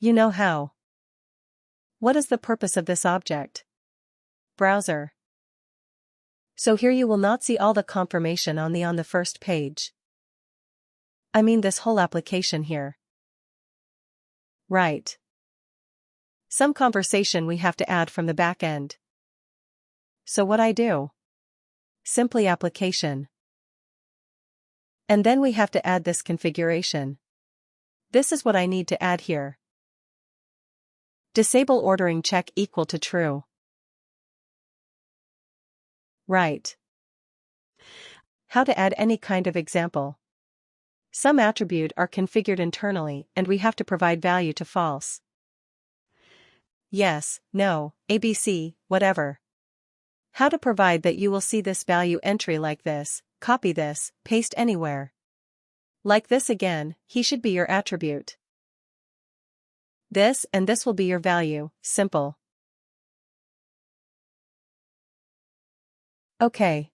You know how. What is the purpose of this object? Browser. So here you will not see all the confirmation on the first page. I mean this whole application here. Right. Some conversation we have to add from the back end. So what I do? Simply application. And then we have to add this configuration. This is what I need to add here. Disable ordering check equal to true. Right. How to add any kind of example. Some attribute are configured internally and we have to provide value to false. Yes, no, ABC, whatever. How to provide that you will see this value entry like this, copy this, paste anywhere. Like this again, he should be your attribute. This and this will be your value, simple. Okay.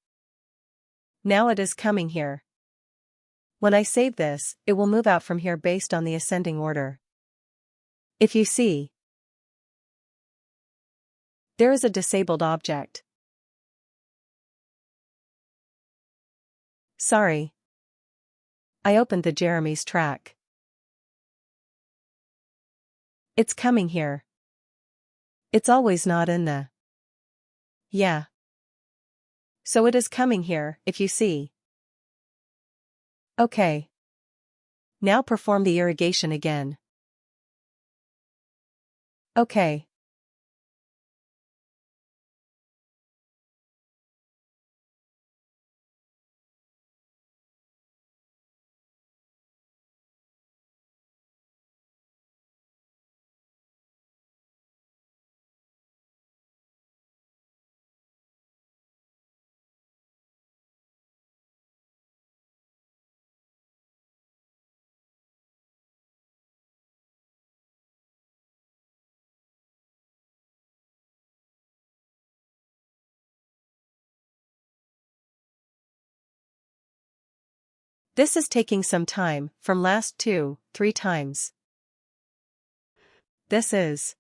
Now it is coming here. When I save this, it will move out from here based on the ascending order. If you see, there is a disabled object. Sorry. I opened the Jeremy's track. It's coming here. It's always not in the. Yeah. So it is coming here, if you see. Okay. Now perform the irrigation again. Okay. This is taking some time, from last 2-3 times. This is.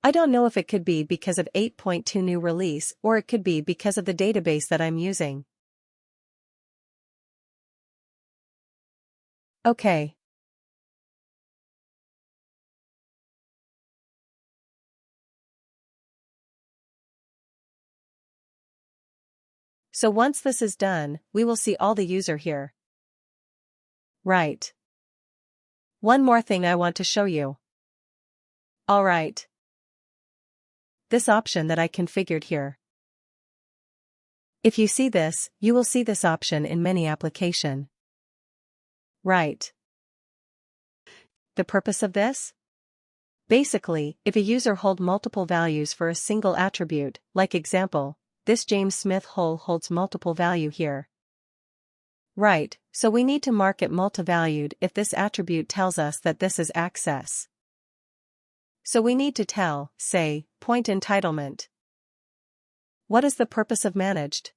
I don't know if it could be because of 8.2 new release or it could be because of the database that I'm using. Okay. So once this is done, we will see all the user here. Right. One more thing I want to show you. Alright. This option that I configured here. If you see this, you will see this option in many applications. Right. The purpose of this? Basically, if a user hold multiple values for a single attribute, like example, this James Smith hole holds multiple value here. Right, so we need to mark it multi-valued if this attribute tells us that this is access. So we need to tell, say, point entitlement. What is the purpose of managed?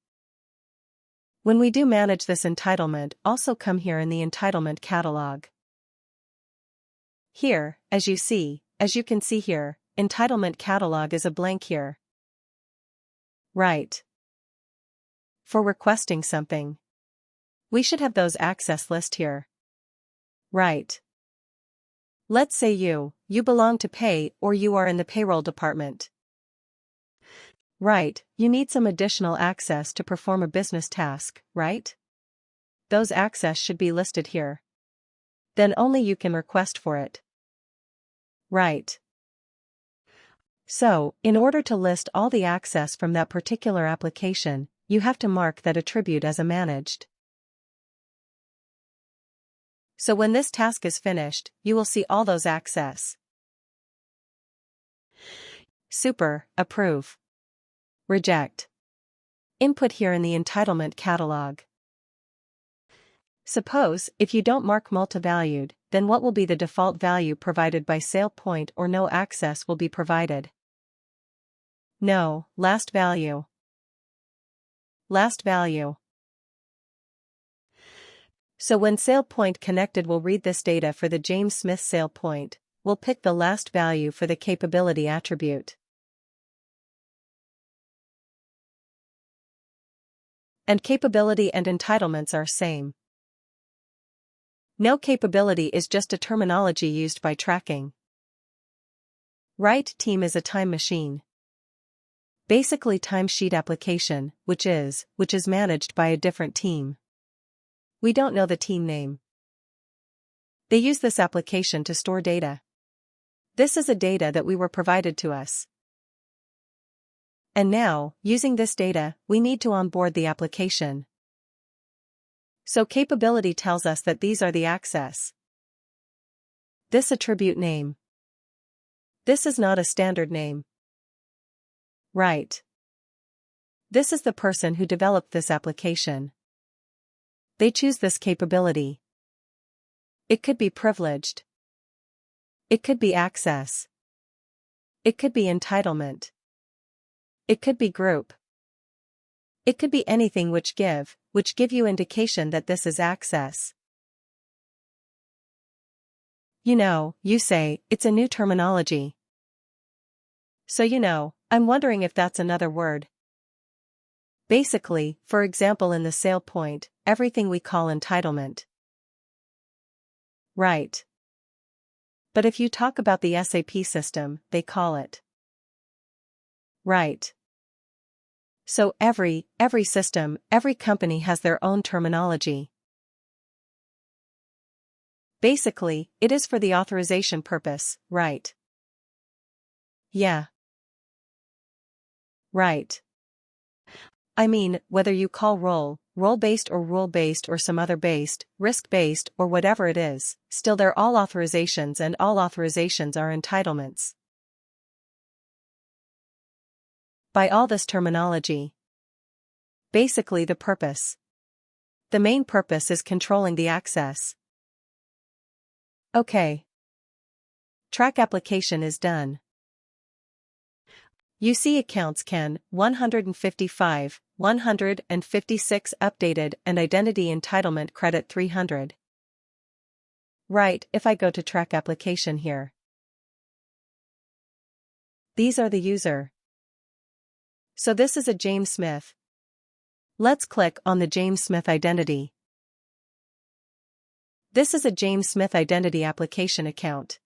When we do manage this entitlement, also come here in the entitlement catalog. Here, as you can see here, entitlement catalog is a blank here. Right. For requesting something. We should have those access list here. Right. Let's say you belong to pay or you are in the payroll department. Right, you need some additional access to perform a business task, right? Those access should be listed here. Then only you can request for it. Right. So, in order to list all the access from that particular application, you have to mark that attribute as a managed. So when this task is finished, you will see all those access. Super, approve. Reject. Input here in the entitlement catalog. Suppose, if you don't mark multi-valued, then what will be the default value provided by Sailpoint or no access will be provided? No, last value. Last value. So when Sailpoint connected will read this data for the James Smith Sailpoint, we'll pick the last value for the capability attribute. And capability and entitlements are same. No capability is just a terminology used by tracking. Right team is a time machine. Basically timesheet application, which is managed by a different team. We don't know the team name. They use this application to store data. This is a data that we were provided to us. And now, using this data, we need to onboard the application. So capability tells us that these are the access. This attribute name. This is not a standard name. Right. This is the person who developed this application. They choose this capability. It could be privileged. It could be access. It could be entitlement. It could be group. It could be anything which give you indication that this is access. You say, it's a new terminology. So I'm wondering if that's another word. Basically, for example in the Sailpoint, everything we call entitlement. Right. But if you talk about the SAP system, they call it. Right. So every system, every company has their own terminology. Basically, it is for the authorization purpose, right? Yeah. Right. I mean, whether you call role-based or rule-based or some other based, risk-based or whatever it is, still they're all authorizations and all authorizations are entitlements. By all this terminology. Basically the purpose. The main purpose is controlling the access. Okay. Track application is done. You see accounts can 155, 156 updated and identity entitlement credit 300. Right, if I go to track application here. These are the user. So this is a James Smith. Let's click on the James Smith identity. This is a James Smith identity application account.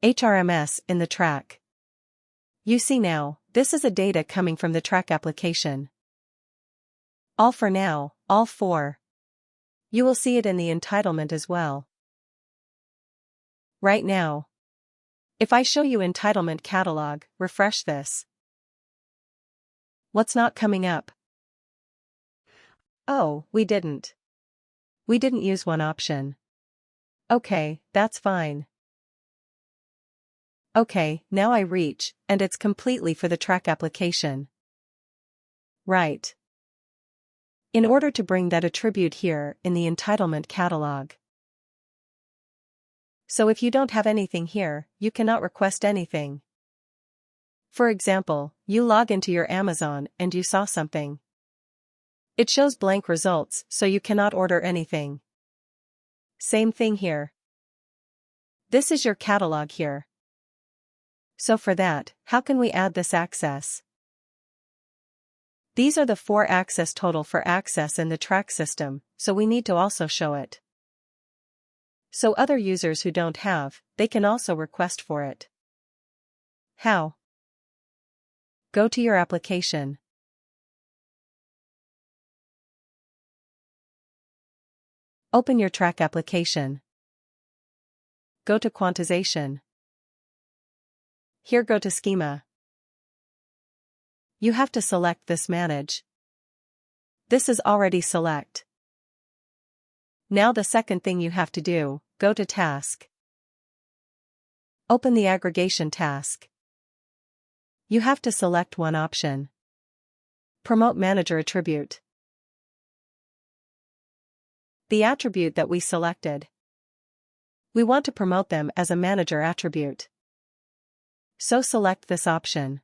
HRMS in the track. You see now, this is a data coming from the track application. All for now, all for. You will see it in the entitlement as well. Right now. If I show you entitlement catalog, refresh this. What's not coming up? Oh, we didn't. We didn't use one option. Okay, that's fine. Okay, now I reach, and it's completely for the track application. Right. In order to bring that attribute here in the entitlement catalog. So if you don't have anything here, you cannot request anything. For example, you log into your Amazon and you saw something. It shows blank results, so you cannot order anything. Same thing here. This is your catalog here. So for that, how can we add this access? These are the 4 access total for access in the track system, so we need to also show it. So other users who don't have, they can also request for it. How? Go to your application. Open your track application. Go to quantization. Here go to schema. You have to select this manage. This is already select. Now the second thing you have to do, go to task. Open the aggregation task. You have to select one option. Promote manager attribute. The attribute that we selected. We want to promote them as a manager attribute. So select this option.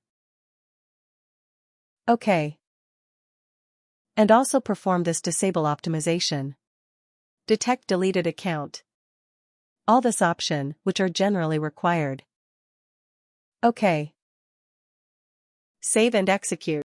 OK. And also perform this disable optimization. Detect deleted account. all this option, which are generally required. OK. Save and execute.